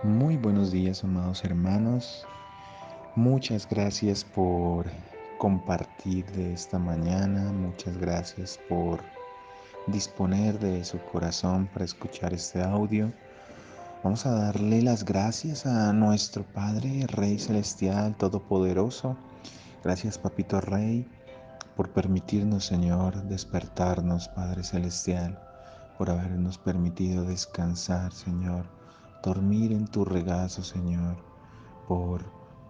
Muy buenos días, amados hermanos. Muchas gracias por compartir de esta mañana. Muchas gracias por disponer de su corazón para escuchar este audio. Vamos a darle las gracias a nuestro Padre, Rey Celestial, Todopoderoso. Gracias, Papito Rey, por permitirnos, Señor, despertarnos, Padre Celestial, por habernos permitido descansar, Señor, dormir en tu regazo, Señor, por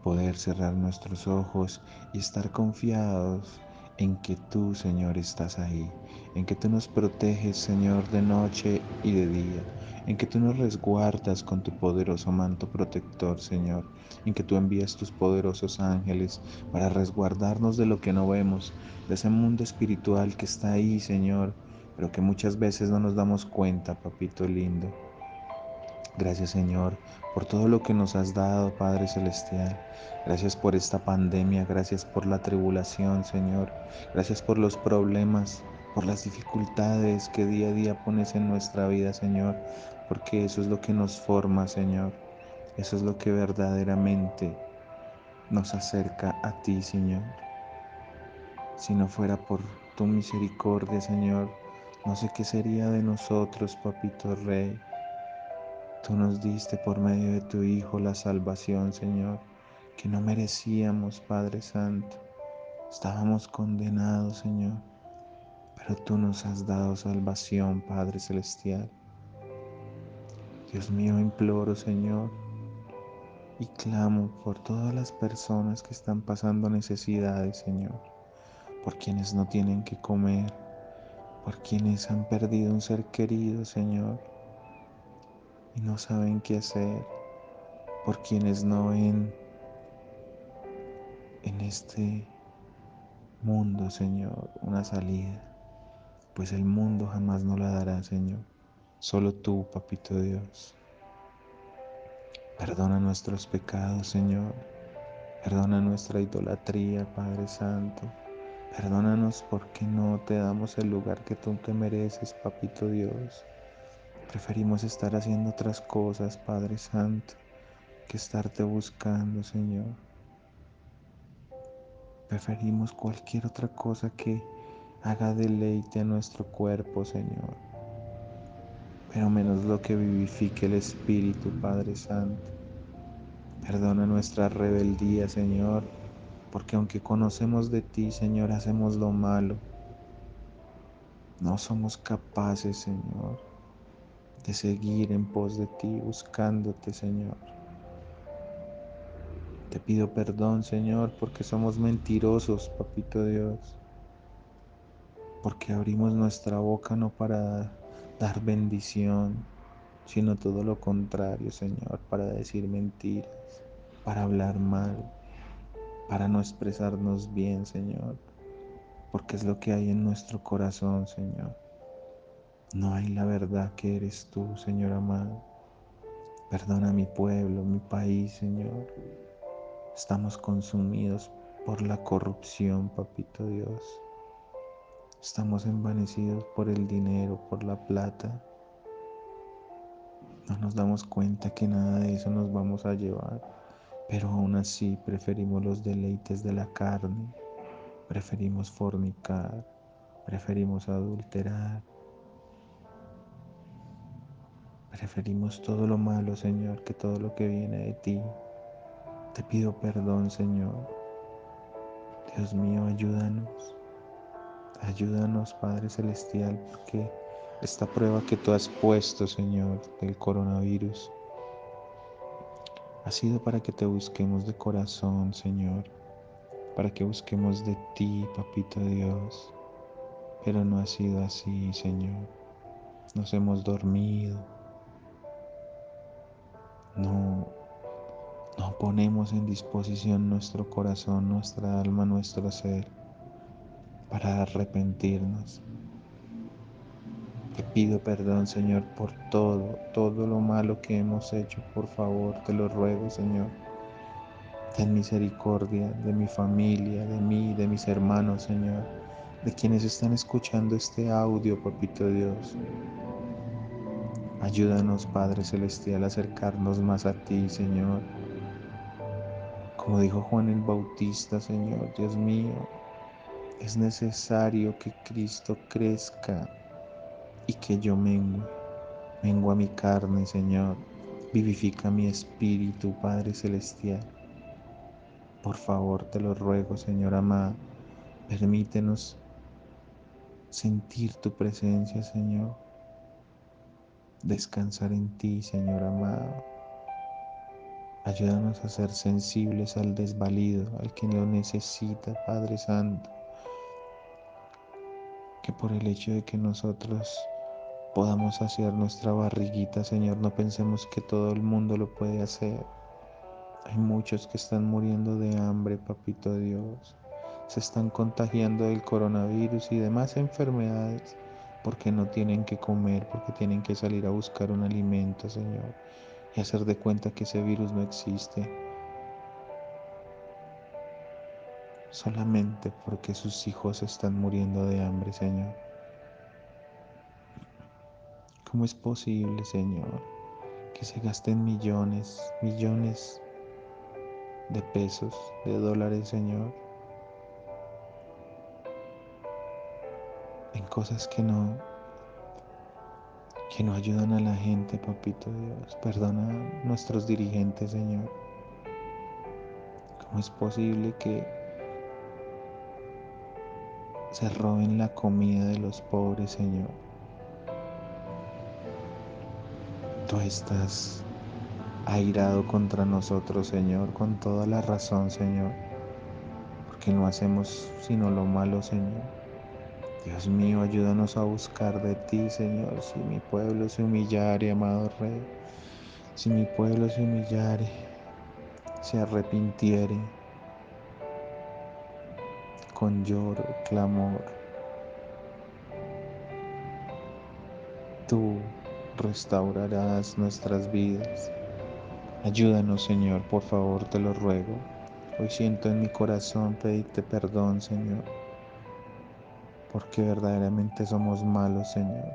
poder cerrar nuestros ojos y estar confiados en que tú, Señor, estás ahí, en que tú nos proteges, Señor, de noche y de día, en que tú nos resguardas con tu poderoso manto protector, Señor, en que tú envías tus poderosos ángeles para resguardarnos de lo que no vemos, de ese mundo espiritual que está ahí, Señor, pero que muchas veces no nos damos cuenta, papito lindo. Gracias, Señor, por todo lo que nos has dado, Padre Celestial. Gracias por esta pandemia, gracias por la tribulación, Señor. Gracias por los problemas, por las dificultades que día a día pones en nuestra vida, Señor, porque eso es lo que nos forma, Señor. Eso es lo que verdaderamente nos acerca a ti, Señor. Si no fuera por tu misericordia, Señor, no sé qué sería de nosotros, Papito Rey. Tú nos diste por medio de tu Hijo la salvación, Señor, que no merecíamos, Padre Santo. Estábamos condenados, Señor, pero tú nos has dado salvación, Padre Celestial. Dios mío, imploro, Señor, y clamo por todas las personas que están pasando necesidades, Señor, por quienes no tienen que comer, por quienes han perdido un ser querido, Señor, y no saben qué hacer, por quienes no ven en este mundo, Señor, una salida, pues el mundo jamás nos la dará, Señor. Solo tú, Papito Dios. Perdona nuestros pecados, Señor. Perdona nuestra idolatría, Padre Santo. Perdónanos porque no te damos el lugar que tú te mereces, Papito Dios. Preferimos estar haciendo otras cosas, Padre Santo, que estarte buscando, Señor. Preferimos cualquier otra cosa que haga deleite a nuestro cuerpo, Señor, pero menos lo que vivifique el Espíritu, Padre Santo. Perdona nuestra rebeldía, Señor, porque aunque conocemos de ti, Señor, hacemos lo malo. No somos capaces, Señor, de seguir en pos de ti, buscándote, Señor. Te pido perdón, Señor, porque somos mentirosos, Papito Dios, porque abrimos nuestra boca no para dar bendición, sino todo lo contrario, Señor, para decir mentiras, para hablar mal, para no expresarnos bien, Señor, porque es lo que hay en nuestro corazón, Señor. No hay la verdad que eres tú, Señor amado. Perdona mi pueblo, mi país, Señor. Estamos consumidos por la corrupción, Papito Dios. Estamos envanecidos por el dinero, por la plata. No nos damos cuenta que nada de eso nos vamos a llevar, pero aún así preferimos los deleites de la carne, preferimos fornicar, preferimos adulterar, preferimos todo lo malo, Señor, que todo lo que viene de ti. Te pido perdón, Señor. Dios mío, ayúdanos. Ayúdanos, Padre Celestial, porque esta prueba que tú has puesto, Señor, del coronavirus, ha sido para que te busquemos de corazón, Señor, para que busquemos de ti, Papito Dios. Pero no ha sido así, Señor. Nos hemos dormido. No, no ponemos en disposición nuestro corazón, nuestra alma, nuestro ser para arrepentirnos. Te pido perdón, Señor, por todo lo malo que hemos hecho. Por favor, te lo ruego, Señor. Ten misericordia de mi familia, de mí, de mis hermanos, Señor, de quienes están escuchando este audio, Papito Dios. Ayúdanos, Padre Celestial, a acercarnos más a ti, Señor. Como dijo Juan el Bautista, Señor, Dios mío, es necesario que Cristo crezca y que yo mengue. Mengua mi carne, Señor. Vivifica mi espíritu, Padre Celestial. Por favor, te lo ruego, Señor amado. Permítenos sentir tu presencia, Señor. Descansar en ti, Señor amado. Ayúdanos a ser sensibles al desvalido, al que lo necesita, Padre Santo. Que por el hecho de que nosotros podamos hacer nuestra barriguita, Señor, no pensemos que todo el mundo lo puede hacer. Hay muchos que están muriendo de hambre, Papito Dios. Se están contagiando del coronavirus y demás enfermedades porque no tienen que comer, porque tienen que salir a buscar un alimento, Señor, y hacer de cuenta que ese virus no existe, solamente porque sus hijos están muriendo de hambre, Señor. ¿Cómo es posible, Señor, que se gasten millones, millones de pesos, de dólares, Señor, en cosas que no ayudan a la gente, Papito Dios? Perdona a nuestros dirigentes, Señor. ¿Cómo es posible que se roben la comida de los pobres, Señor? Tú estás airado contra nosotros, Señor, con toda la razón, Señor, porque no hacemos sino lo malo, Señor. Dios mío, ayúdanos a buscar de ti, Señor. Si mi pueblo se humillare, amado Rey, si mi pueblo se humillare, se arrepintiere con lloro, clamor, tú restaurarás nuestras vidas. Ayúdanos, Señor, por favor, te lo ruego. Hoy siento en mi corazón pedirte perdón, Señor, porque verdaderamente somos malos, Señor.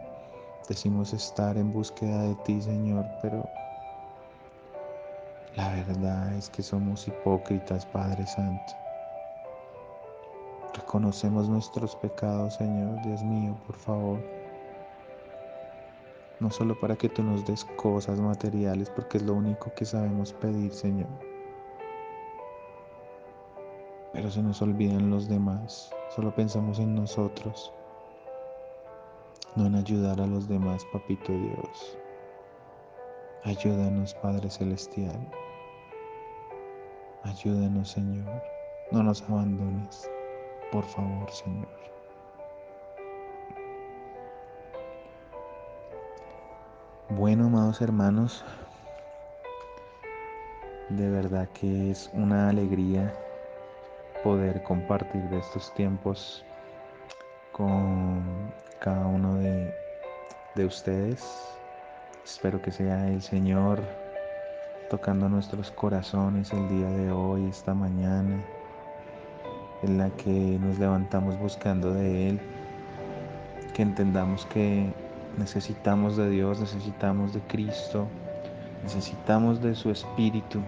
Decimos estar en búsqueda de ti, Señor, pero la verdad es que somos hipócritas, Padre Santo. Reconocemos nuestros pecados, Señor, Dios mío, por favor. No solo para que tú nos des cosas materiales, porque es lo único que sabemos pedir, Señor. Pero se nos olvidan los demás. Solo pensamos en nosotros, no en ayudar a los demás, Papito Dios. Ayúdanos, Padre Celestial. Ayúdanos, Señor. No nos abandones, por favor, Señor. Bueno, amados hermanos, de verdad que es una alegría poder compartir de estos tiempos con cada uno de ustedes. Espero que sea el Señor tocando nuestros corazones el día de hoy, esta mañana, en la que nos levantamos buscando de Él, que entendamos que necesitamos de Dios, necesitamos de Cristo, necesitamos de su Espíritu,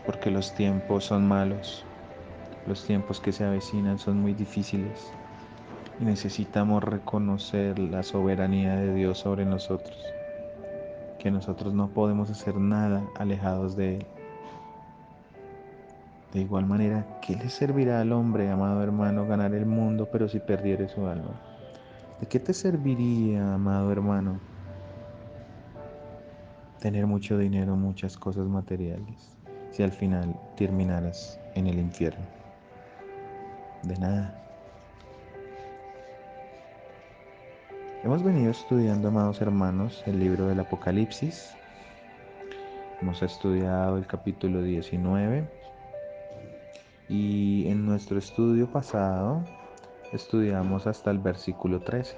porque los tiempos son malos, los tiempos que se avecinan son muy difíciles y necesitamos reconocer la soberanía de Dios sobre nosotros, que nosotros no podemos hacer nada alejados de Él. De igual manera, ¿qué le servirá al hombre, amado hermano, ganar el mundo, pero si perdiere su alma? ¿De qué te serviría, amado hermano, tener mucho dinero, muchas cosas materiales, si al final terminaras en el infierno? De nada. Hemos venido estudiando, amados hermanos, el libro del Apocalipsis. Hemos estudiado el capítulo 19 y en nuestro estudio pasado estudiamos hasta el versículo 13.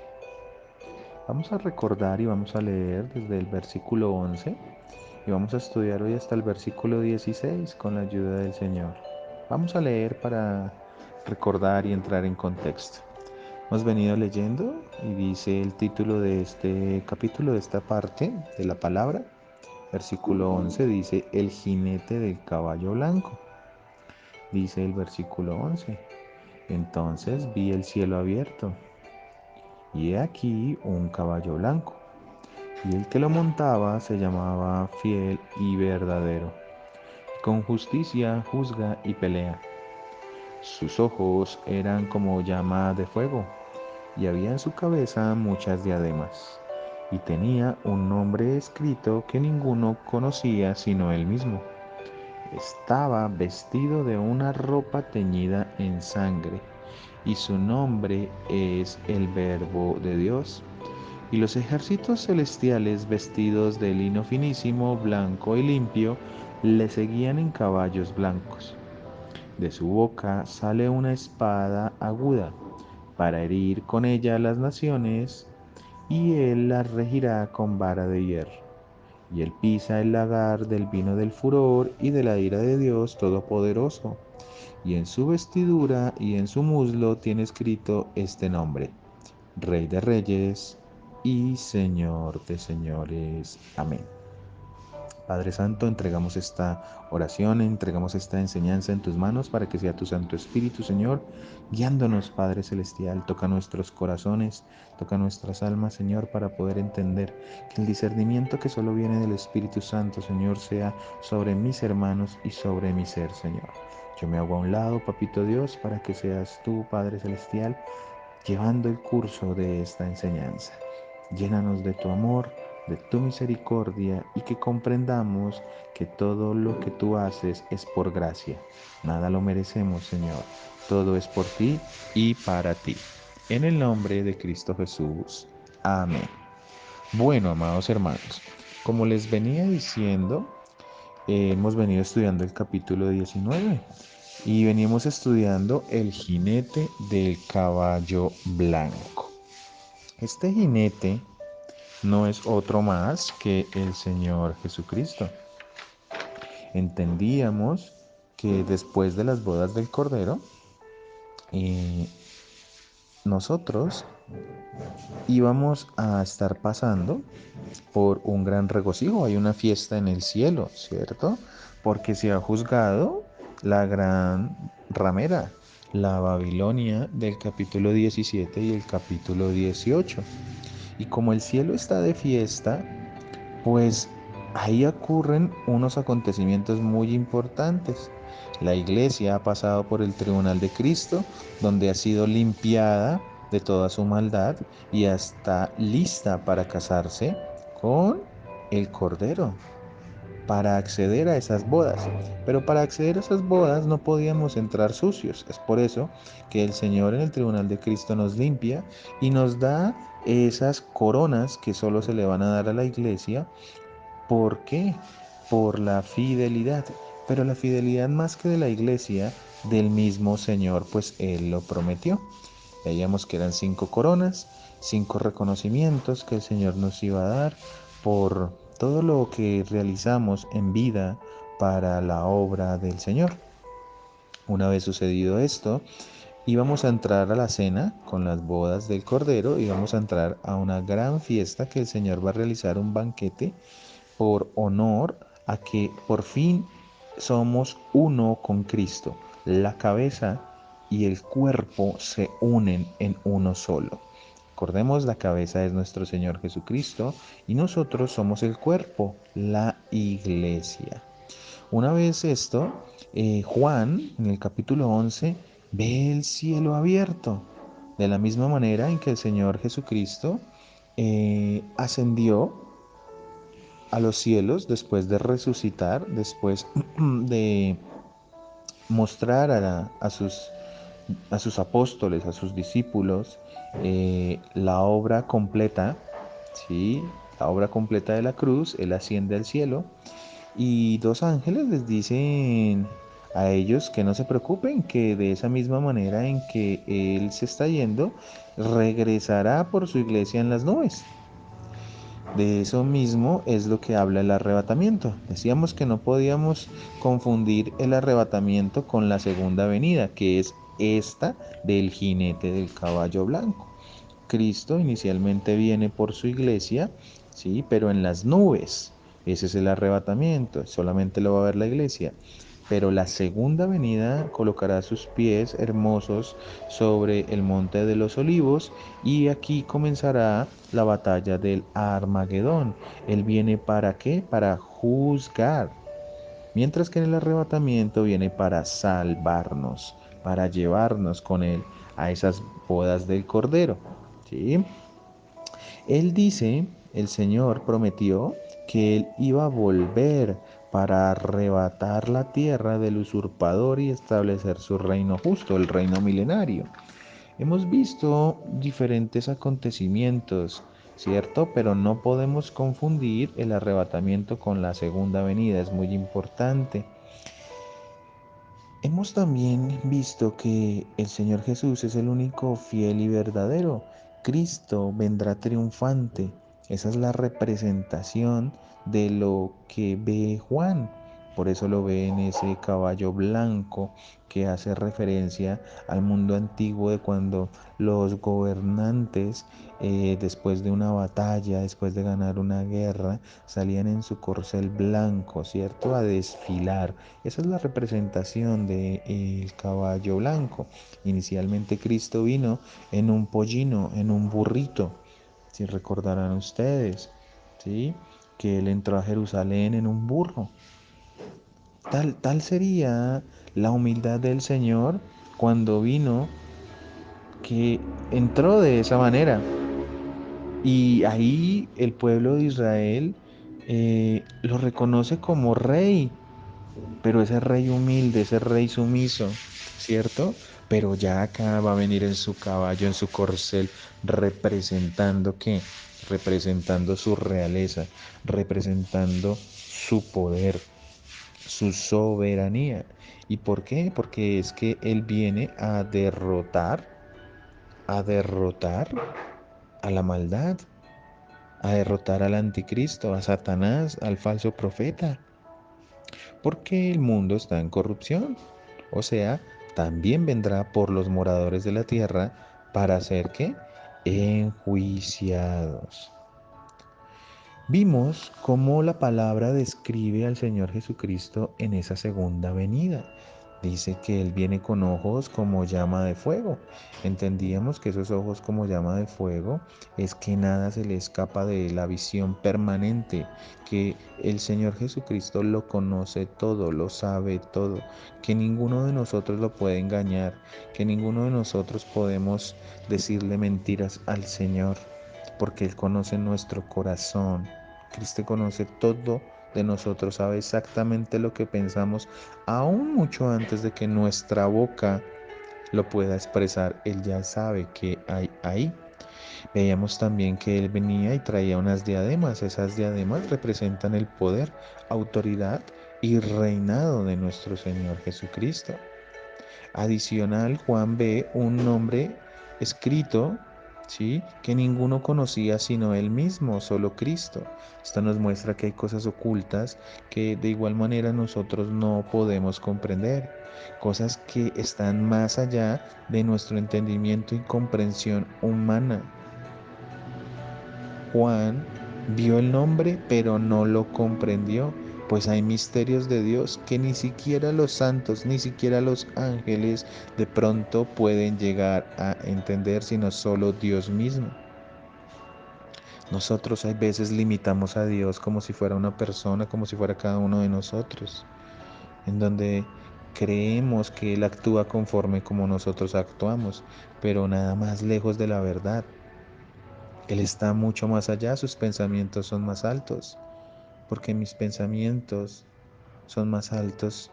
Vamos a recordar y vamos a leer desde el versículo 11 y vamos a estudiar hoy hasta el versículo 16 con la ayuda del Señor. Vamos a leer para recordar y entrar en contexto. Hemos venido leyendo y dice el título de este capítulo, de esta parte de la palabra, versículo 11, dice el jinete del caballo blanco. Dice el versículo 11, entonces vi el cielo abierto y he aquí un caballo blanco, y el que lo montaba se llamaba Fiel y Verdadero, y con justicia juzga y pelea. Sus ojos eran como llama de fuego, y había en su cabeza muchas diademas, y tenía un nombre escrito que ninguno conocía sino él mismo. Estaba vestido de una ropa teñida en sangre, y su nombre es el Verbo de Dios. Y los ejércitos celestiales, vestidos de lino finísimo, blanco y limpio, le seguían en caballos blancos. De su boca sale una espada aguda, para herir con ella a las naciones, y él las regirá con vara de hierro. Y él pisa el lagar del vino del furor y de la ira de Dios Todopoderoso. Y en su vestidura y en su muslo tiene escrito este nombre: Rey de Reyes y Señor de Señores. Amén. Padre Santo, entregamos esta oración, entregamos esta enseñanza en tus manos para que sea tu Santo Espíritu, Señor, guiándonos, Padre Celestial. Toca nuestros corazones, toca nuestras almas, Señor, para poder entender que el discernimiento que solo viene del Espíritu Santo, Señor, sea sobre mis hermanos y sobre mi ser, Señor. Yo me hago a un lado, Papito Dios, para que seas tú, Padre Celestial, llevando el curso de esta enseñanza. Llénanos de tu amor, de tu misericordia, y que comprendamos que todo lo que tú haces es por gracia. Nada lo merecemos, Señor. Todo es por ti y para ti. En el nombre de Cristo Jesús. Amén. Bueno, amados hermanos, como les venía diciendo, hemos venido estudiando el capítulo 19 y veníamos estudiando el jinete del caballo blanco. Este jinete no es otro más que el Señor Jesucristo. Entendíamos que después de las bodas del Cordero, eh, nosotros íbamos a estar pasando por un gran regocijo. Hay una fiesta en el cielo, ¿cierto? Porque se ha juzgado la gran ramera, la Babilonia del capítulo 17 y el capítulo 18. Y como el cielo está de fiesta, pues ahí ocurren unos acontecimientos muy importantes. La iglesia ha pasado por el tribunal de Cristo, donde ha sido limpiada de toda su maldad y está lista para casarse con el Cordero, para acceder a esas bodas. Pero para acceder a esas bodas no podíamos entrar sucios. Es por eso que el Señor en el tribunal de Cristo nos limpia y nos da esas coronas que solo se le van a dar a la iglesia. ¿Por qué? Por la fidelidad. Pero la fidelidad más que de la iglesia, del mismo Señor, pues Él lo prometió. Veíamos que eran 5 coronas, 5 reconocimientos que el Señor nos iba a dar por todo lo que realizamos en vida para la obra del Señor. Una vez sucedido esto, íbamos a entrar a la cena con las bodas del Cordero, íbamos a entrar a una gran fiesta que el Señor va a realizar, un banquete por honor a que por fin somos uno con Cristo. La cabeza y el cuerpo se unen en uno solo. Recordemos, la cabeza es nuestro Señor Jesucristo y nosotros somos el cuerpo, la iglesia. Una vez esto, Juan, en el capítulo 11, ve el cielo abierto, de la misma manera en que el Señor Jesucristo ascendió a los cielos después de resucitar, después de mostrar a sus apóstoles, a sus discípulos, la obra completa, ¿sí? La obra completa de la cruz. Él asciende al cielo y 2 ángeles les dicen a ellos que no se preocupen, que de esa misma manera en que Él se está yendo, regresará por su iglesia en las nubes. De eso mismo es lo que habla el arrebatamiento. Decíamos que no podíamos confundir el arrebatamiento con la segunda venida, que es esta del jinete del caballo blanco. Cristo inicialmente viene por su iglesia, sí, pero en las nubes. Ese es el arrebatamiento, solamente lo va a ver la iglesia. Pero la segunda venida colocará sus pies hermosos sobre el monte de los olivos y aquí comenzará la batalla del Armagedón. Él viene para qué? Para juzgar. Mientras que en el arrebatamiento viene para salvarnos, para llevarnos con Él a esas bodas del Cordero. ¿Sí? Él dice, el Señor prometió que Él iba a volver para arrebatar la tierra del usurpador y establecer su reino justo, el reino milenario. Hemos visto diferentes acontecimientos, ¿cierto? Pero no podemos confundir el arrebatamiento con la segunda venida, es muy importante. Hemos también visto que el Señor Jesús es el único fiel y verdadero. Cristo vendrá triunfante. Esa es la representación de lo que ve Juan. Por eso lo ve en ese caballo blanco que hace referencia al mundo antiguo de cuando los gobernantes, después de una batalla, después de ganar una guerra, salían en su corcel blanco, ¿cierto? A desfilar. Esa es la representación del caballo blanco. Inicialmente Cristo vino en un pollino, en un burrito, si recordarán ustedes, ¿sí? Que Él entró a Jerusalén en un burro. Tal sería la humildad del Señor cuando vino, que entró de esa manera. Y ahí el pueblo de Israel lo reconoce como rey, pero ese rey humilde, ese rey sumiso, ¿cierto? Pero ya acá va a venir en su caballo, en su corcel, representando qué, representando su realeza, representando su poder, su soberanía. ¿Y por qué? Porque es que él viene a derrotar a la maldad, a derrotar al anticristo, a Satanás, al falso profeta. Porque el mundo está en corrupción. O sea, también vendrá por los moradores de la tierra para ser que enjuiciados. Vimos cómo la palabra describe al Señor Jesucristo en esa segunda venida. Dice que Él viene con ojos como llama de fuego. Entendíamos que esos ojos como llama de fuego es que nada se le escapa de la visión permanente, que el Señor Jesucristo lo conoce todo, lo sabe todo, que ninguno de nosotros lo puede engañar, que ninguno de nosotros podemos decirle mentiras al Señor, porque Él conoce nuestro corazón. Cristo conoce todo de nosotros, sabe exactamente lo que pensamos, aún mucho antes de que nuestra boca lo pueda expresar. Él ya sabe que hay ahí. Veíamos también que Él venía y traía unas diademas. Esas diademas representan el poder, autoridad y reinado de nuestro Señor Jesucristo. Adicional, Juan ve un nombre escrito, ¿sí? Que ninguno conocía sino él mismo, solo Cristo. Esto nos muestra que hay cosas ocultas que de igual manera nosotros no podemos comprender, cosas que están más allá de nuestro entendimiento y comprensión humana. Juan vio el nombre, pero no lo comprendió, pues hay misterios de Dios que ni siquiera los santos, ni siquiera los ángeles de pronto pueden llegar a entender, sino solo Dios mismo. Nosotros hay veces limitamos a Dios como si fuera una persona, como si fuera cada uno de nosotros, en donde creemos que Él actúa conforme como nosotros actuamos, pero nada más lejos de la verdad. Él está mucho más allá, sus pensamientos son más altos, porque mis pensamientos son más altos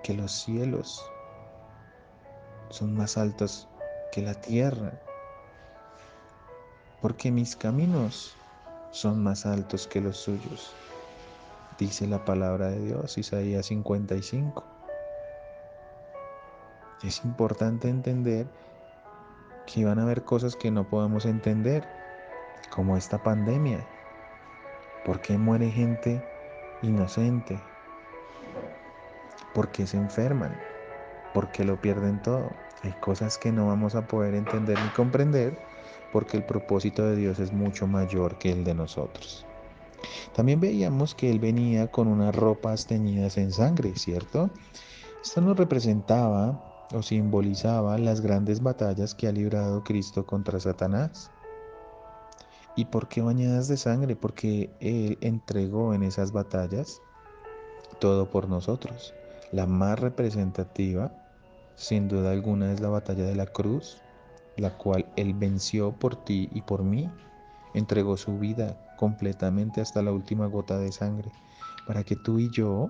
que los cielos, son más altos que la tierra, porque mis caminos son más altos que los suyos, dice la palabra de Dios, Isaías 55. Es importante entender que van a haber cosas que no podemos entender, como esta pandemia. ¿Por qué muere gente inocente? ¿Por qué se enferman? ¿Por qué lo pierden todo? Hay cosas que no vamos a poder entender ni comprender porque el propósito de Dios es mucho mayor que el de nosotros. También veíamos que Él venía con unas ropas teñidas en sangre, ¿cierto? Esto nos representaba o simbolizaba las grandes batallas que ha librado Cristo contra Satanás. ¿Y por qué bañadas de sangre? Porque Él entregó en esas batallas todo por nosotros. La más representativa, sin duda alguna, es la batalla de la cruz, la cual Él venció por ti y por mí. Entregó su vida completamente hasta la última gota de sangre para que tú y yo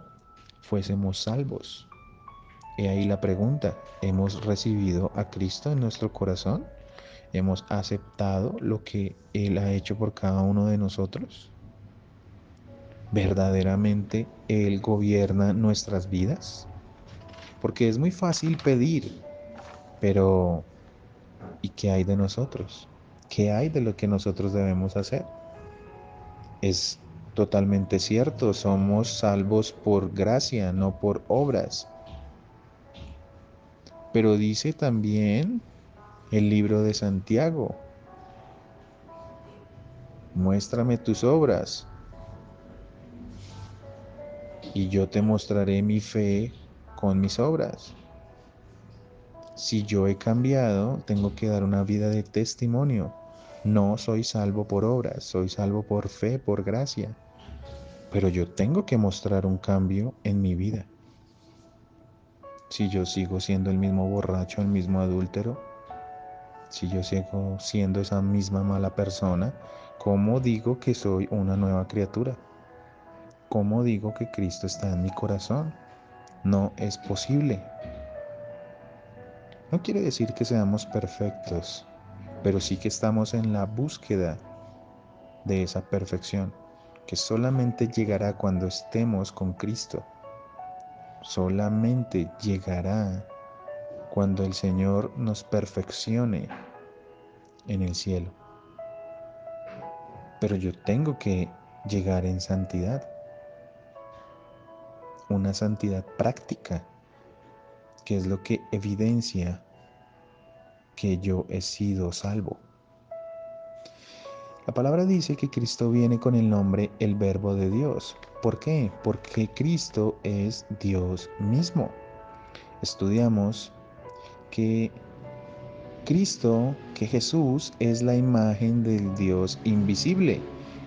fuésemos salvos. Y ahí la pregunta, ¿hemos recibido a Cristo en nuestro corazón? ¿Hemos aceptado lo que Él ha hecho por cada uno de nosotros? ¿Verdaderamente Él gobierna nuestras vidas? Porque es muy fácil pedir, pero ¿y qué hay de nosotros? ¿Qué hay de lo que nosotros debemos hacer? Es totalmente cierto, somos salvos por gracia, no por obras. Pero dice también el libro de Santiago, muéstrame tus obras y yo te mostraré mi fe con mis obras. Si yo he cambiado, tengo que dar una vida de testimonio. No soy salvo por obras, soy salvo por fe, por gracia. Pero yo tengo que mostrar un cambio en mi vida. Si yo sigo siendo el mismo borracho, el mismo adúltero, si yo sigo siendo esa misma mala persona, ¿cómo digo que soy una nueva criatura? ¿Cómo digo que Cristo está en mi corazón? No es posible. No quiere decir que seamos perfectos, pero sí que estamos en la búsqueda de esa perfección, que solamente llegará cuando estemos con Cristo. Solamente llegará cuando el Señor nos perfeccione en el cielo. Pero yo tengo que llegar en santidad, una santidad práctica, que es lo que evidencia que yo he sido salvo. La palabra dice que Cristo viene con el nombre el Verbo de Dios. ¿Por qué? Porque Cristo es Dios mismo. Estudiamos que Cristo, que Jesús es la imagen del Dios invisible.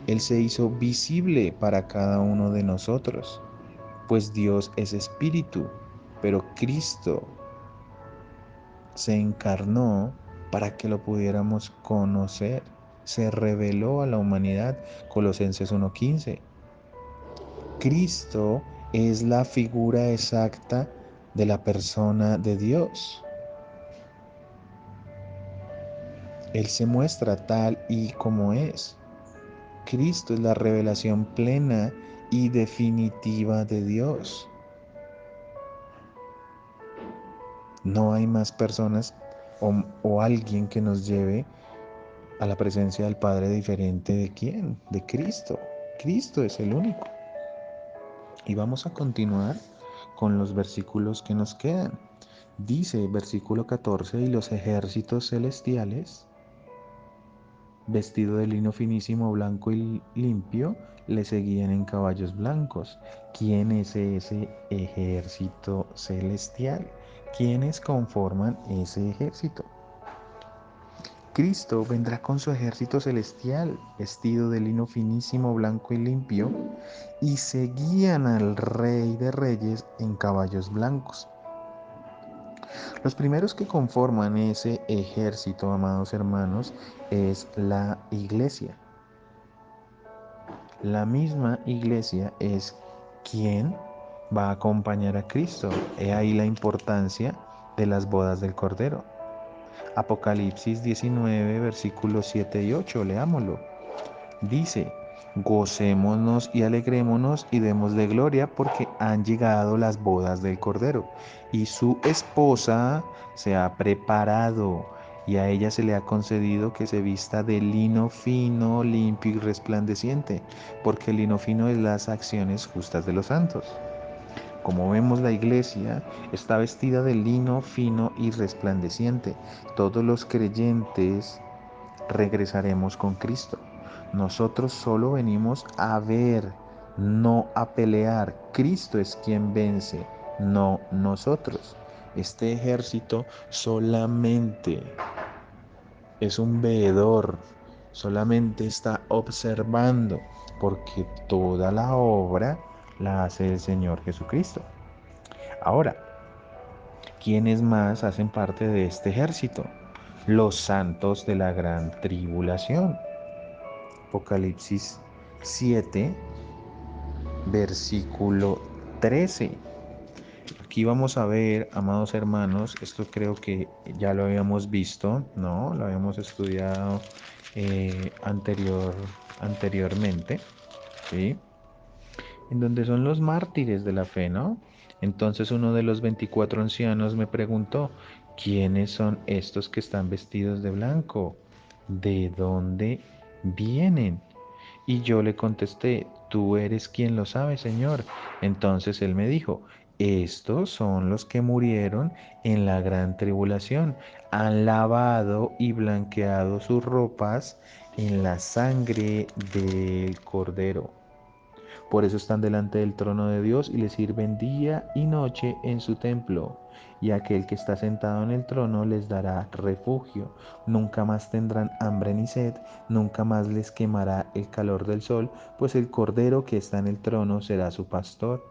Él se hizo visible para cada uno de nosotros, pues Dios es espíritu, pero Cristo se encarnó para que lo pudiéramos conocer. Se reveló a la humanidad. Colosenses 1:15. Cristo es la figura exacta de la persona de Dios. Él se muestra tal y como es. Cristo es la revelación plena y definitiva de Dios. No hay más personas o alguien que nos lleve a la presencia del Padre diferente de quién, de Cristo. Cristo es el único. Y vamos a continuar con los versículos que nos quedan. Dice versículo 14, y los ejércitos celestiales, vestido de lino finísimo, blanco y limpio, le seguían en caballos blancos. ¿Quién es ese ejército celestial? ¿Quiénes conforman ese ejército? Cristo vendrá con su ejército celestial, vestido de lino finísimo, blanco y limpio, y seguían al Rey de Reyes en caballos blancos. Los primeros que conforman ese ejército, amados hermanos, es la iglesia. La misma iglesia es quien va a acompañar a Cristo. He ahí la importancia de las bodas del Cordero. Apocalipsis 19, versículos 7 y 8, leámoslo. Dice, gocémonos y alegrémonos y démosle gloria porque han llegado las bodas del Cordero y su esposa se ha preparado y a ella se le ha concedido que se vista de lino fino, limpio y resplandeciente, porque el lino fino es las acciones justas de los santos. Como vemos, la iglesia está vestida de lino fino y resplandeciente. Todos los creyentes regresaremos con Cristo. Nosotros solo venimos a ver, no a pelear. Cristo es quien vence, no nosotros. Este ejército solamente es un veedor, solamente está observando, porque toda la obra la hace el Señor Jesucristo. Ahora, ¿quiénes más hacen parte de este ejército? Los santos de la gran tribulación. Apocalipsis 7, versículo 13. Aquí vamos a ver, amados hermanos, esto creo que ya lo habíamos visto, ¿no? Lo habíamos estudiado anteriormente, ¿sí? En donde son los mártires de la fe, ¿no? Entonces uno de los 24 ancianos me preguntó, ¿quiénes son estos que están vestidos de blanco? ¿De dónde vienen? Y yo le contesté, tú eres quien lo sabe, Señor. Entonces él me dijo, estos son los que murieron en la gran tribulación. Han lavado y blanqueado sus ropas en la sangre del Cordero. Por eso están delante del trono de Dios y le sirven día y noche en su templo. Y aquel que está sentado en el trono les dará refugio. Nunca más tendrán hambre ni sed, nunca más les quemará el calor del sol, pues el Cordero que está en el trono será su pastor.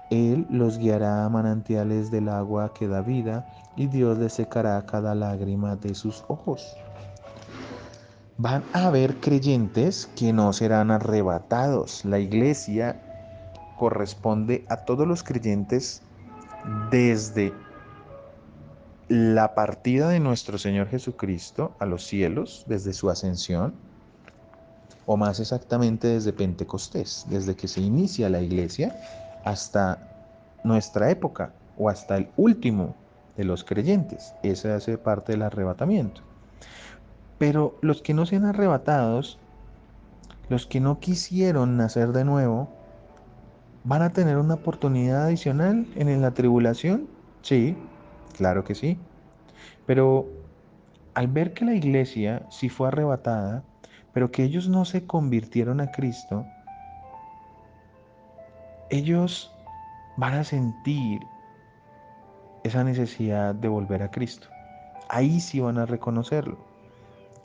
Él los guiará a manantiales del agua que da vida, y Dios les secará cada lágrima de sus ojos. Van a haber creyentes que no serán arrebatados. La iglesia corresponde a todos los creyentes desde la partida de nuestro Señor Jesucristo a los cielos, desde su ascensión, o más exactamente desde Pentecostés, desde que se inicia la iglesia hasta nuestra época o hasta el último de los creyentes. Ese hace parte del arrebatamiento. Pero los que no sean arrebatados, los que no quisieron nacer de nuevo, ¿van a tener una oportunidad adicional en la tribulación? Sí, claro que sí. Pero al ver que la iglesia sí fue arrebatada, pero que ellos no se convirtieron a Cristo, ellos van a sentir esa necesidad de volver a Cristo. Ahí sí van a reconocerlo.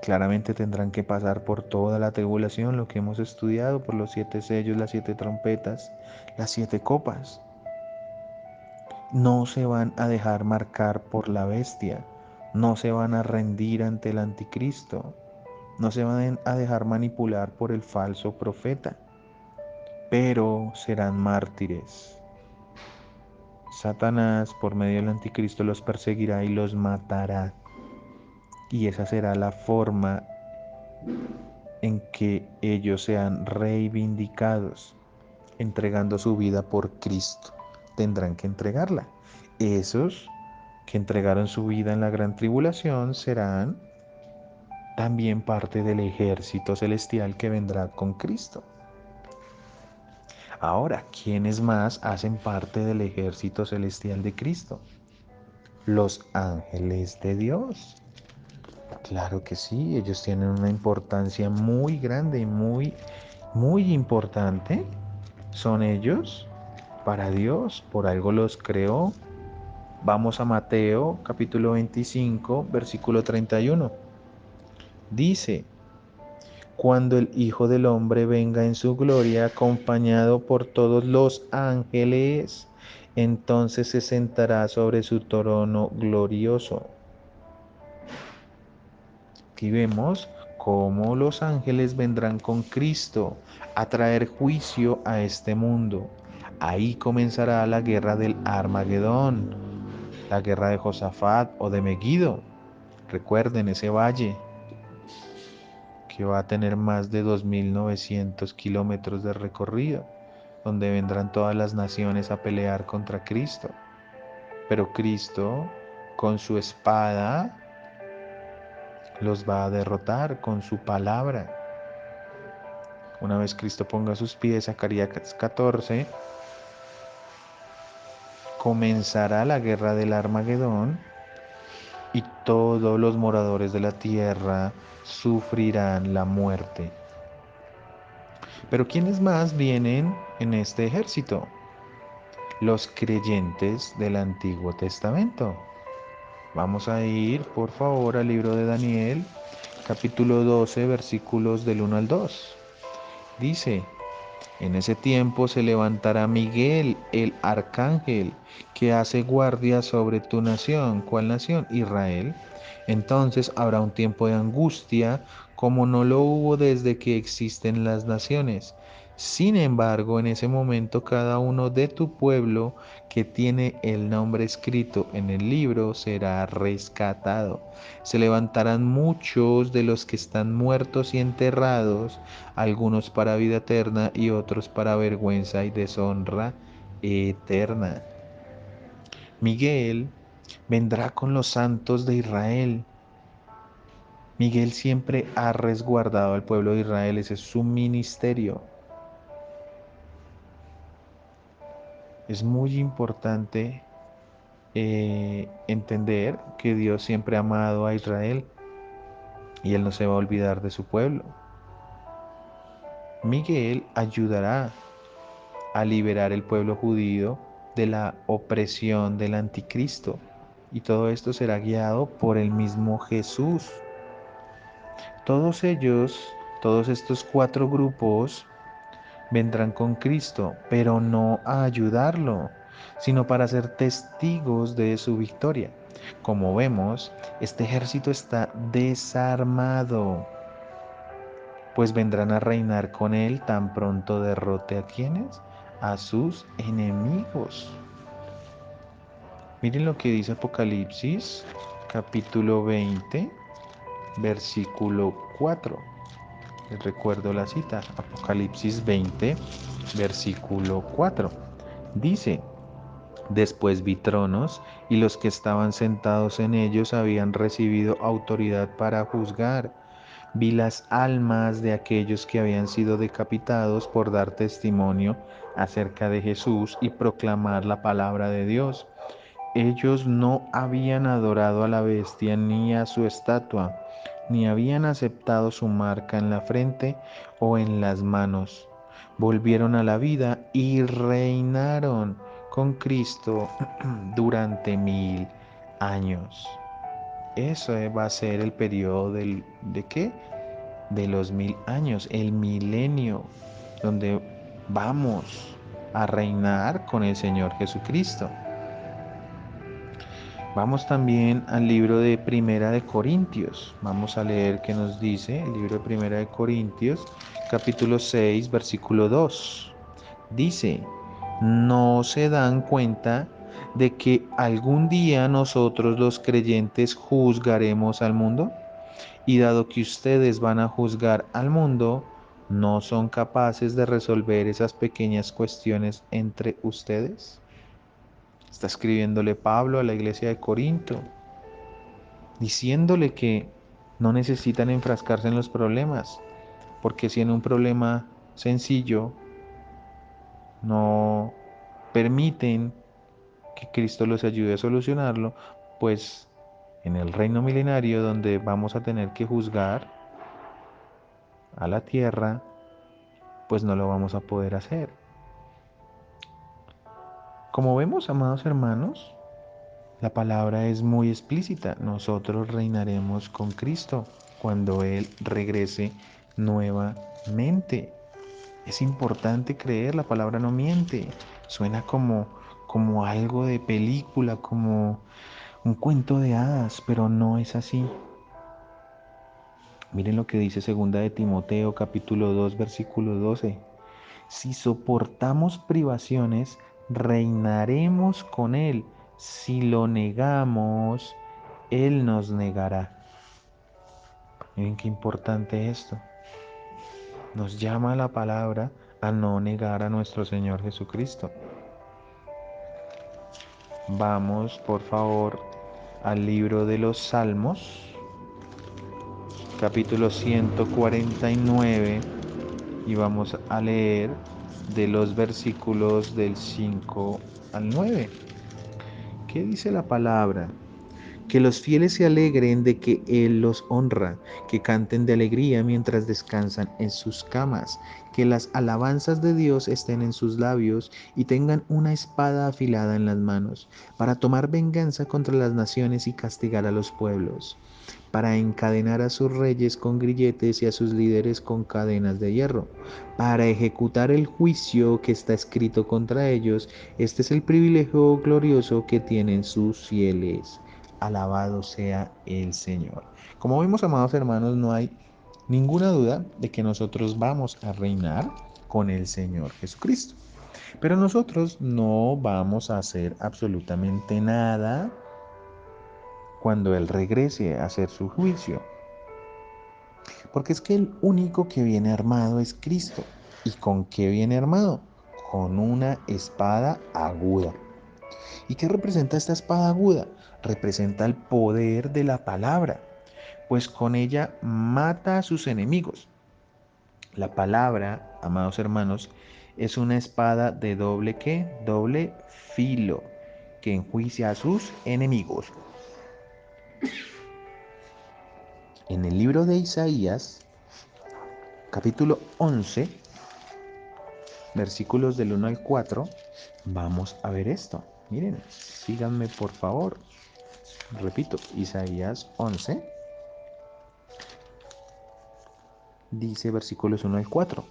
Claramente tendrán que pasar por toda la tribulación, lo que hemos estudiado, por los 7 sellos, las 7 trompetas, las 7 copas. No se van a dejar marcar por la bestia, no se van a rendir ante el anticristo, no se van a dejar manipular por el falso profeta, pero serán mártires. Satanás, por medio del anticristo, los perseguirá y los matará. Y esa será la forma en que ellos sean reivindicados, entregando su vida por Cristo. Tendrán que entregarla. Esos que entregaron su vida en la gran tribulación serán también parte del ejército celestial que vendrá con Cristo. Ahora, ¿quiénes más hacen parte del ejército celestial de Cristo? Los ángeles de Dios. Claro que sí, ellos tienen una importancia muy grande y muy importante. Son ellos para Dios, por algo los creó. Vamos a Mateo capítulo 25, versículo 31. Dice, cuando el Hijo del Hombre venga en su gloria acompañado por todos los ángeles, entonces se sentará sobre su trono glorioso. Aquí vemos cómo los ángeles vendrán con Cristo a traer juicio a este mundo. Ahí comenzará la guerra del Armagedón, la guerra de Josafat o de Megiddo. Recuerden ese valle que va a tener más de 2.900 kilómetros de recorrido, donde vendrán todas las naciones a pelear contra Cristo. Pero Cristo, con su espada, los va a derrotar con su palabra. Una vez Cristo ponga sus pies, Zacarías 14, comenzará la guerra del Armagedón y todos los moradores de la tierra sufrirán la muerte. Pero ¿quiénes más vienen en este ejército? Los creyentes del Antiguo Testamento. Vamos a ir, por favor, al libro de Daniel, capítulo 12, versículos del 1 al 2. Dice: en ese tiempo se levantará Miguel, el arcángel, que hace guardia sobre tu nación. ¿Cuál nación? Israel. Entonces habrá un tiempo de angustia, como no lo hubo desde que existen las naciones. Sin embargo, en ese momento cada uno de tu pueblo que tiene el nombre escrito en el libro será rescatado. Se levantarán muchos de los que están muertos y enterrados, algunos para vida eterna y otros para vergüenza y deshonra eterna. Miguel vendrá con los santos de Israel. Miguel siempre ha resguardado al pueblo de Israel, ese es su ministerio. Es muy importante entender que Dios siempre ha amado a Israel y Él no se va a olvidar de su pueblo. Miguel ayudará a liberar el pueblo judío de la opresión del anticristo. Y todo esto será guiado por el mismo Jesús. Todos ellos, todos estos cuatro grupos vendrán con Cristo, pero no a ayudarlo, sino para ser testigos de su victoria. Como vemos, este ejército está desarmado, pues vendrán a reinar con él tan pronto derrote a quienes, a sus enemigos. Miren lo que dice Apocalipsis, capítulo 20, versículo 4. Les recuerdo la cita, Apocalipsis 20, versículo 4. Dice: después vi tronos, y los que estaban sentados en ellos habían recibido autoridad para juzgar. Vi las almas de aquellos que habían sido decapitados por dar testimonio acerca de Jesús y proclamar la palabra de Dios. Ellos no habían adorado a la bestia ni a su estatua, ni habían aceptado su marca en la frente o en las manos. Volvieron a la vida y reinaron con Cristo durante 1000 años. Eso va a ser el periodo ¿de qué? De los 1000 años, el milenio, donde vamos a reinar con el Señor Jesucristo. Vamos también al libro de Primera de Corintios. Vamos a leer qué nos dice el libro de Primera de Corintios, capítulo 6, versículo 2. Dice: ¿no se dan cuenta de que algún día nosotros los creyentes juzgaremos al mundo? Y dado que ustedes van a juzgar al mundo, ¿no son capaces de resolver esas pequeñas cuestiones entre ustedes? Está escribiéndole Pablo a la iglesia de Corinto, diciéndole que no necesitan enfrascarse en los problemas, porque si en un problema sencillo no permiten que Cristo los ayude a solucionarlo, pues en el reino milenario, donde vamos a tener que juzgar a la tierra, pues no lo vamos a poder hacer. Como vemos, amados hermanos, la palabra es muy explícita. Nosotros reinaremos con Cristo cuando Él regrese nuevamente. Es importante creer, la palabra no miente. Suena como algo de película, como un cuento de hadas, pero no es así. Miren lo que dice segunda de Timoteo, capítulo 2, versículo 12. Si soportamos privaciones, reinaremos con Él. Si lo negamos, Él nos negará. Miren qué importante esto. Nos llama la palabra a no negar a nuestro Señor Jesucristo. Vamos, por favor, al libro de los Salmos, capítulo 149, y vamos a leer de los versículos del 5 al 9. ¿Qué dice la palabra? Que los fieles se alegren de que Él los honra, que canten de alegría mientras descansan en sus camas, que las alabanzas de Dios estén en sus labios y tengan una espada afilada en las manos, para tomar venganza contra las naciones y castigar a los pueblos, para encadenar a sus reyes con grilletes y a sus líderes con cadenas de hierro, para ejecutar el juicio que está escrito contra ellos. Este es el privilegio glorioso que tienen sus fieles. Alabado sea el Señor. Como vemos, amados hermanos, no hay ninguna duda de que nosotros vamos a reinar con el Señor Jesucristo. Pero nosotros no vamos a hacer absolutamente nada cuando Él regrese a hacer su juicio. Porque es que el único que viene armado es Cristo. ¿Y con qué viene armado? Con una espada aguda. ¿Y qué representa esta espada aguda? Representa el poder de la palabra, pues con ella mata a sus enemigos. La palabra, amados hermanos, es una espada de doble ¿qué? Doble filo, que enjuicia a sus enemigos. En el libro de Isaías, capítulo 11, versículos del 1 al 4, vamos a ver esto. Miren, síganme por favor. Repito, Isaías 11, dice versículos 1 al 4.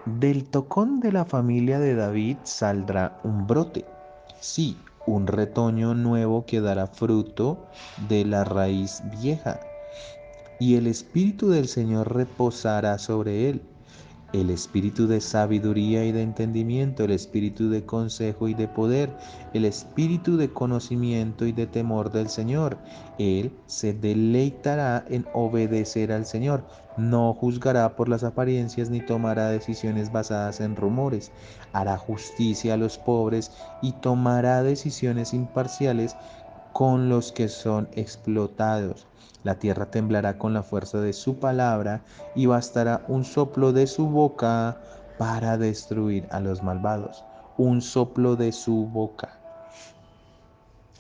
Del tocón de la familia de David saldrá un brote, sí, un retoño nuevo que dará fruto de la raíz vieja, y el espíritu del Señor reposará sobre él, el espíritu de sabiduría y de entendimiento, el espíritu de consejo y de poder, el espíritu de conocimiento y de temor del Señor. Él se deleitará en obedecer al Señor. No juzgará por las apariencias ni tomará decisiones basadas en rumores. Hará justicia a los pobres y tomará decisiones imparciales con los que son explotados. La tierra temblará con la fuerza de su palabra y bastará un soplo de su boca para destruir a los malvados. Un soplo de su boca.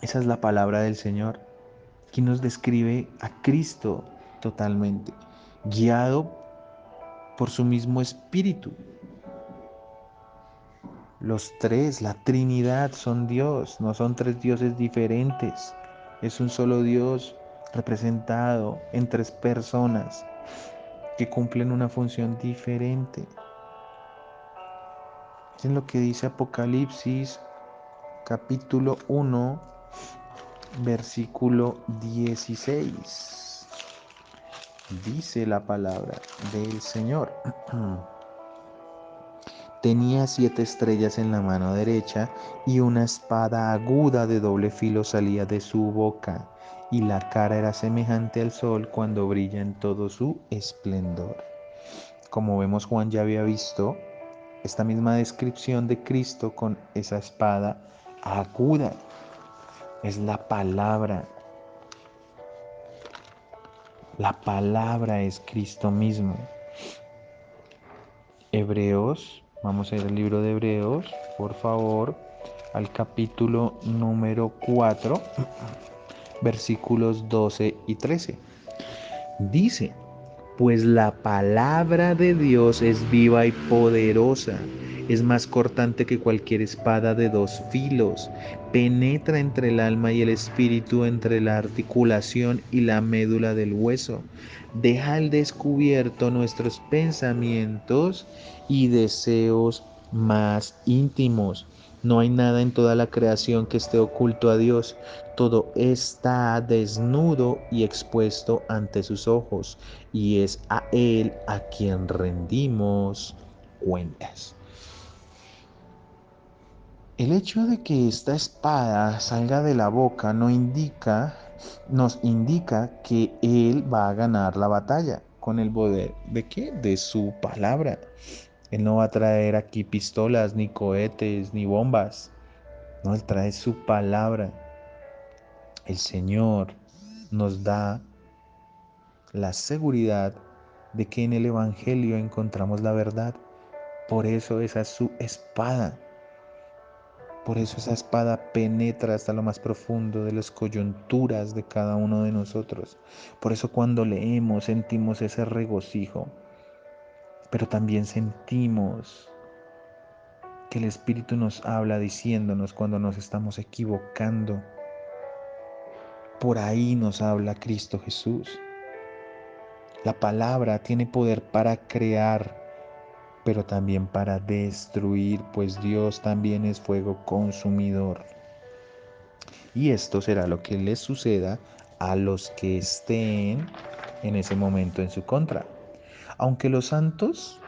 Esa es la palabra del Señor, que nos describe a Cristo totalmente, guiado por su mismo espíritu. Los tres, la Trinidad, son Dios, no son tres dioses diferentes. Es un solo Dios representado en tres personas que cumplen una función diferente. Es lo que dice Apocalipsis capítulo 1, versículo 16. Dice la palabra del Señor. Tenía 7 estrellas en la mano derecha y una espada aguda de doble filo salía de su boca, y la cara era semejante al sol cuando brilla en todo su esplendor. Como vemos, Juan ya había visto esta misma descripción de Cristo con esa espada aguda. Es la palabra. La palabra es Cristo mismo. Hebreos, vamos a ir al libro de Hebreos, por favor, al capítulo número 4, versículos 12 y 13. Dice: pues la palabra de Dios es viva y poderosa, es más cortante que cualquier espada de dos filos, penetra entre el alma y el espíritu, entre la articulación y la médula del hueso, deja al descubierto nuestros pensamientos y deseos más íntimos. No hay nada en toda la creación que esté oculto a Dios. Todo está desnudo y expuesto ante sus ojos, y es a Él a quien rendimos cuentas. El hecho de que esta espada salga de la boca nos indica que Él va a ganar la batalla con el poder ¿de qué? De su palabra. Él no va a traer aquí pistolas, ni cohetes, ni bombas. No, Él trae su palabra. El Señor nos da la seguridad de que en el Evangelio encontramos la verdad. Por eso esa es su espada. Por eso esa espada penetra hasta lo más profundo de las coyunturas de cada uno de nosotros. Por eso cuando leemos sentimos ese regocijo, pero también sentimos que el Espíritu nos habla diciéndonos cuando nos estamos equivocando. Por ahí nos habla Cristo Jesús. La palabra tiene poder para crear, pero también para destruir, pues Dios también es fuego consumidor. Y esto será lo que les suceda a los que estén en ese momento en su contra. Aunque los santos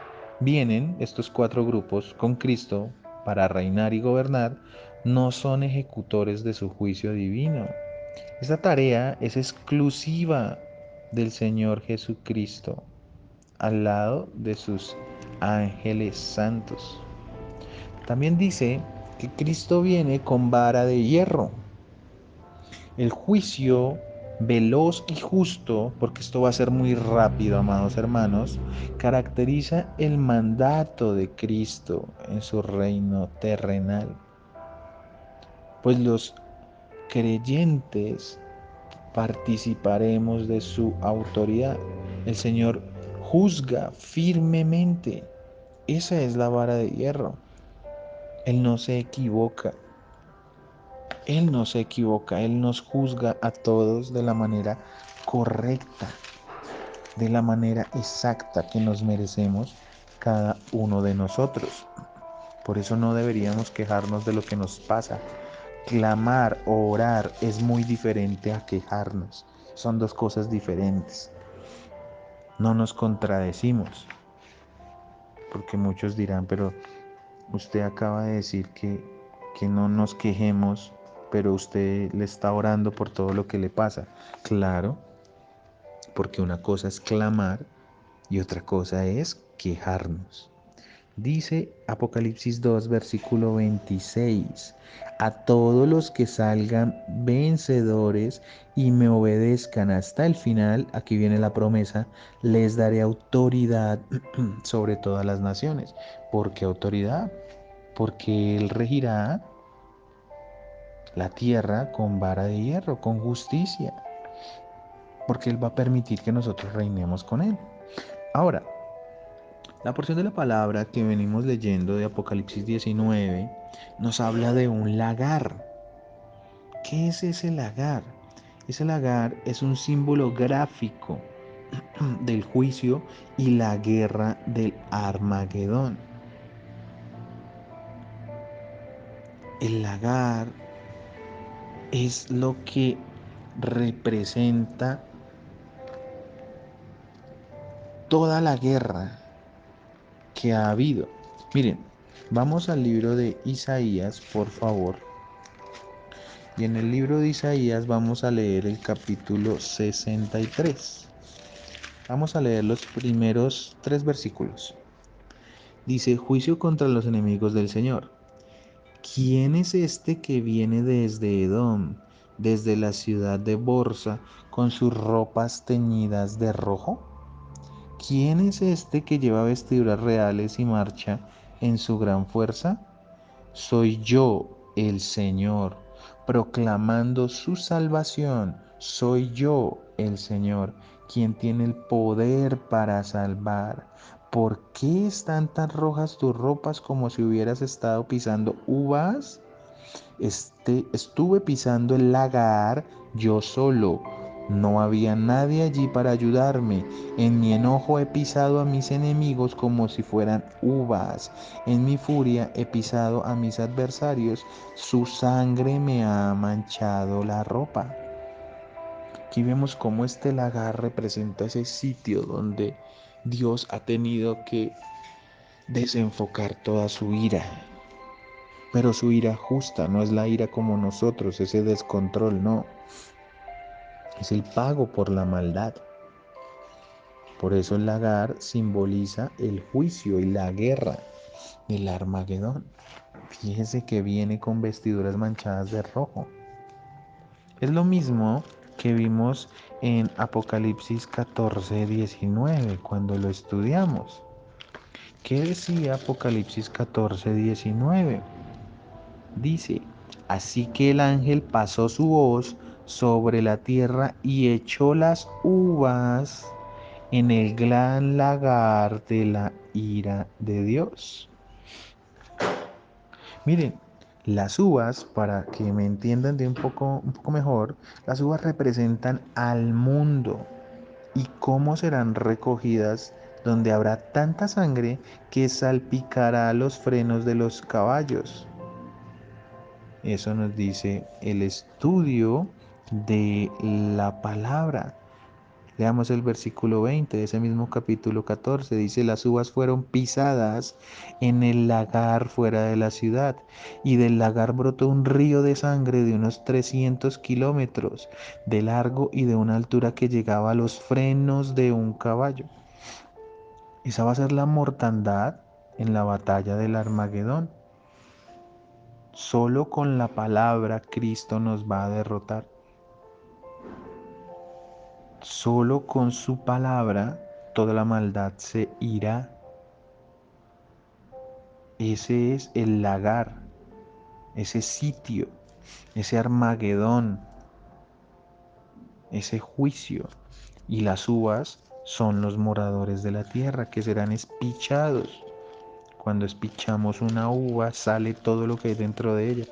vienen, estos cuatro grupos, con Cristo para reinar y gobernar, no son ejecutores de su juicio divino. Esta tarea es exclusiva del Señor Jesucristo, al lado de sus ángeles santos. También dice que Cristo viene con vara de hierro. El juicio veloz y justo, porque esto va a ser muy rápido, amados hermanos, caracteriza el mandato de Cristo en su reino terrenal. Pues los creyentes participaremos de su autoridad. El Señor juzga firmemente. Esa es la vara de hierro. Él no se equivoca. Él no se equivoca. Él nos juzga a todos de la manera correcta, de la manera exacta que nos merecemos cada uno de nosotros. Por eso no deberíamos quejarnos de lo que nos pasa. Clamar o orar es muy diferente a quejarnos. Son dos cosas diferentes. No nos contradecimos, porque muchos dirán, pero usted acaba de decir que no nos quejemos, pero usted le está orando por todo lo que le pasa. Claro, porque una cosa es clamar y otra cosa es quejarnos. Dice Apocalipsis 2, versículo 26, a todos los que salgan vencedores y me obedezcan hasta el final, aquí viene la promesa, les daré autoridad sobre todas las naciones. ¿Por qué autoridad? Porque Él regirá la tierra con vara de hierro, con justicia, porque Él va a permitir que nosotros reinemos con Él. Ahora, la porción de la palabra que venimos leyendo de Apocalipsis 19 nos habla de un lagar. ¿Qué es ese lagar? Ese lagar es un símbolo gráfico del juicio y la guerra del Armagedón. El lagar es lo que representa toda la guerra que ha habido. Miren, vamos al libro de Isaías, por favor. Y en el libro de Isaías vamos a leer el capítulo 63. Vamos a leer los primeros 3 versículos. Dice, juicio contra los enemigos del Señor. ¿Quién es este que viene desde Edom, desde la ciudad de Borsa, con sus ropas teñidas de rojo? ¿Quién es este que lleva vestiduras reales y marcha en su gran fuerza? Soy yo, el Señor, proclamando su salvación. Soy yo, el Señor, quien tiene el poder para salvar. ¿Por qué están tan rojas tus ropas como si hubieras estado pisando uvas? Estuve pisando el lagar yo solo. No había nadie allí para ayudarme. En mi enojo he pisado a mis enemigos como si fueran uvas. En mi furia he pisado a mis adversarios. Su sangre me ha manchado la ropa. Aquí vemos cómo este lagar representa ese sitio donde Dios ha tenido que desenfocar toda su ira. Pero su ira justa, no es la ira como nosotros, ese descontrol, no. Es el pago por la maldad. Por eso el lagar simboliza el juicio y la guerra del Armagedón. Fíjese que viene con vestiduras manchadas de rojo. Es lo mismo que vimos en Apocalipsis 14:19 cuando lo estudiamos. ¿Qué decía Apocalipsis 14:19? Dice, así que el ángel pasó su voz sobre la tierra y echó las uvas en el gran lagar de la ira de Dios. Miren, las uvas, para que me entiendan de un poco mejor, las uvas representan al mundo y cómo serán recogidas donde habrá tanta sangre que salpicará los frenos de los caballos. Eso nos dice el estudio de la palabra. Leamos el versículo 20 de ese mismo capítulo 14. Dice, las uvas fueron pisadas en el lagar fuera de la ciudad, y del lagar brotó un río de sangre de unos 300 kilómetros de largo y de una altura que llegaba a los frenos de un caballo. Esa va a ser la mortandad en la batalla del Armagedón. Solo con la palabra Cristo nos va a derrotar. Solo con su palabra toda la maldad se irá. Ese es el lagar, ese sitio, ese Armagedón, ese juicio. Y las uvas son los moradores de la tierra que serán espichados. Cuando espichamos una uva sale todo lo que hay dentro de ella.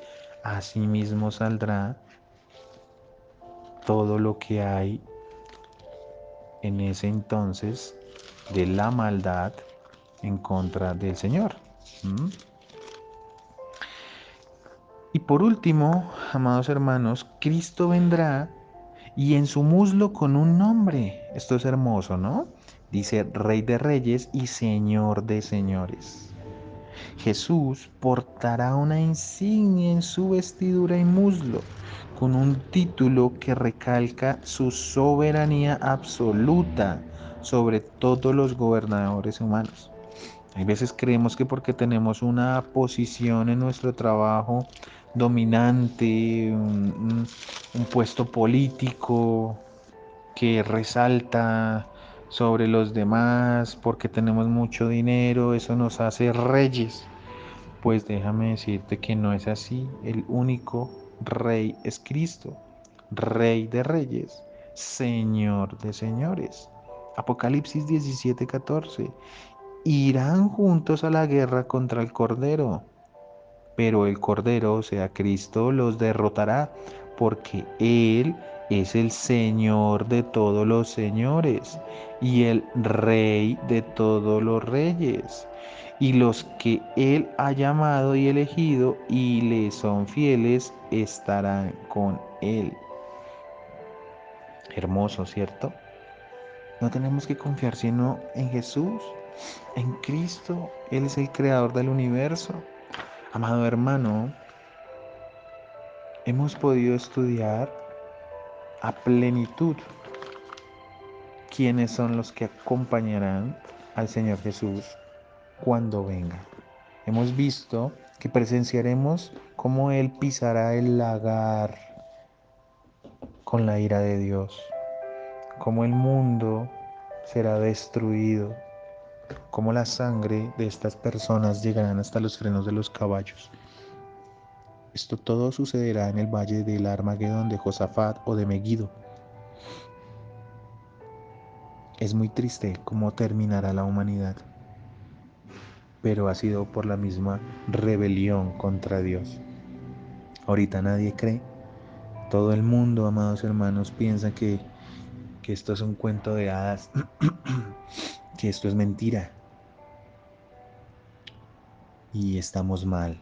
Asimismo saldrá todo lo que hay en ese entonces de la maldad en contra del Señor. ¿Mm? Y por último, amados hermanos, Cristo vendrá y en su muslo con un nombre. Esto es hermoso, ¿no? Dice Rey de Reyes y Señor de Señores. Jesús portará una insignia en su vestidura y muslo, con un título que recalca su soberanía absoluta sobre todos los gobernadores humanos. Hay veces creemos que porque tenemos una posición en nuestro trabajo dominante, un puesto político que resalta sobre los demás, porque tenemos mucho dinero, eso nos hace reyes. Pues déjame decirte que no es así. El único rey es Cristo, Rey de reyes, Señor de señores. Apocalipsis 17:14. Irán juntos a la guerra contra el Cordero, pero el Cordero, o sea, Cristo, los derrotará, porque Él es el Señor de todos los señores y el Rey de todos los reyes. Y los que Él ha llamado y elegido y le son fieles estarán con Él. Hermoso, ¿cierto? No tenemos que confiar sino en Jesús, en Cristo. Él es el creador del universo. Amado hermano, hemos podido estudiar a plenitud quiénes son los que acompañarán al Señor Jesús cuando venga. Hemos visto que presenciaremos cómo Él pisará el lagar con la ira de Dios, cómo el mundo será destruido, cómo la sangre de estas personas llegarán hasta los frenos de los caballos. Esto todo sucederá en el valle del Armagedón, de Josafat o de Megiddo. Es muy triste cómo terminará la humanidad, pero ha sido por la misma rebelión contra Dios. Ahorita nadie cree. Todo el mundo, amados hermanos, piensa que esto es un cuento de hadas, que esto es mentira. Y estamos mal,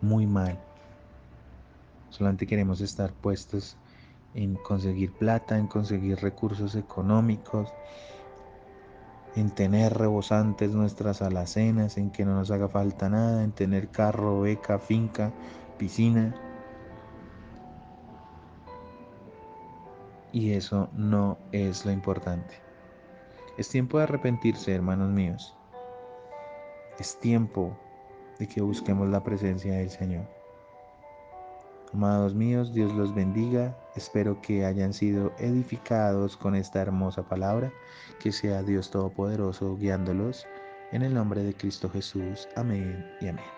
muy mal. Solamente queremos estar puestos en conseguir plata, en conseguir recursos económicos, en tener rebosantes nuestras alacenas, en que no nos haga falta nada, en tener carro, beca, finca, piscina. Y eso no es lo importante. Es tiempo de arrepentirse, hermanos míos. Es tiempo de que busquemos la presencia del Señor. Amados míos, Dios los bendiga. Espero que hayan sido edificados con esta hermosa palabra. Que sea Dios Todopoderoso guiándolos. En el nombre de Cristo Jesús. Amén y amén.